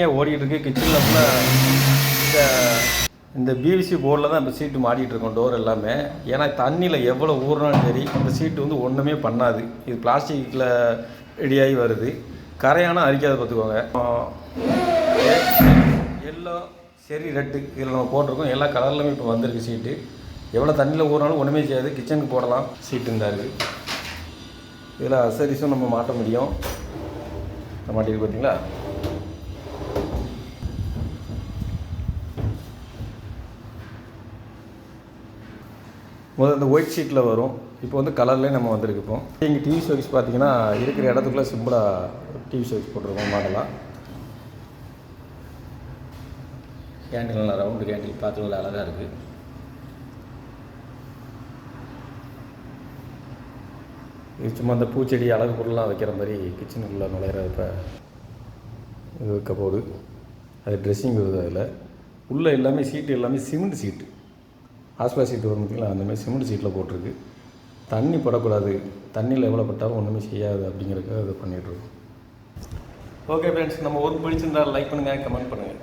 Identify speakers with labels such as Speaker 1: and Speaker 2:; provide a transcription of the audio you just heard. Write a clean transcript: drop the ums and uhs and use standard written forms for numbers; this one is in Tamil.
Speaker 1: ஓடிட்டு இருக்கு கிச்சனில் ஃபுல்லாக இந்த பிவிசி போர்டில் தான் இப்போ சீட்டு மாட்டிகிட்டு இருக்கோம் டோர் எல்லாமே. ஏன்னா தண்ணியில் எவ்வளோ ஊறினாலும் சரி இந்த சீட்டு வந்து ஒன்றுமே பண்ணாது. இது பிளாஸ்டிக்கில் ரெடியாகி வருது. கரையானால் அரிக்காத பார்த்துக்கோங்க. எல்லோ சரி ரெட்டு இதில் நம்ம போட்டிருக்கோம். எல்லா கலர்லையுமே இப்போ வந்திருக்கு சீட்டு. எவ்வளோ தண்ணியில் ஊறினாலும் ஒன்றுமே செய்யாது. கிச்சனுக்கு போடலாம் சீட்டு இருந்தாரு. இதில் அசரிஸும் நம்ம மாட்ட முடியும். மாட்டிருக்கு பார்த்தீங்களா. முதல்ல இந்த ஒயிட் ஷீட்டில் வரும். இப்போ வந்து கலர்லேயே நம்ம வந்திருக்கு. இப்போ இங்கே டிவி ஷோஸ் பார்த்தீங்கன்னா இருக்கிற இடத்துக்குள்ளே சிம்பிளாக டிவி ஷோஸ் போட்டிருக்கோம் மாடலாக. கேண்டில் நல்லா ரவுண்டு கேண்டில் பார்த்து நல்லா அழகாக இருக்குது. இது சும்மா அந்த பூச்செடி அழகு பொருள்லாம் வைக்கிற மாதிரி கிச்சனுக்குள்ளே நுழையிறப்ப இது வைக்க போடு. அது ட்ரெஸ்ஸிங் வருது. அதில் உள்ளே எல்லாமே சீட்டு எல்லாமே சிமெண்ட் சீட்டு. ஆஸ்பா சீட்டு வரும் பார்த்திங்களா, அந்தமாதிரி சிமெண்ட் சீட்டில் போட்டிருக்கு. தண்ணி படக்கூடாது, தண்ணியில் எவ்வளோ பட்டாலும் ஒன்றுமே செய்யாது அப்படிங்கிறதுக்காக அதை பண்ணிகிட்ருக்கோம். ஓகே ஃப்ரெண்ட்ஸ், நம்ம ஒர்க் பிடிச்சிருந்தால் லைக் பண்ணுங்கள், கமெண்ட் பண்ணுங்கள்.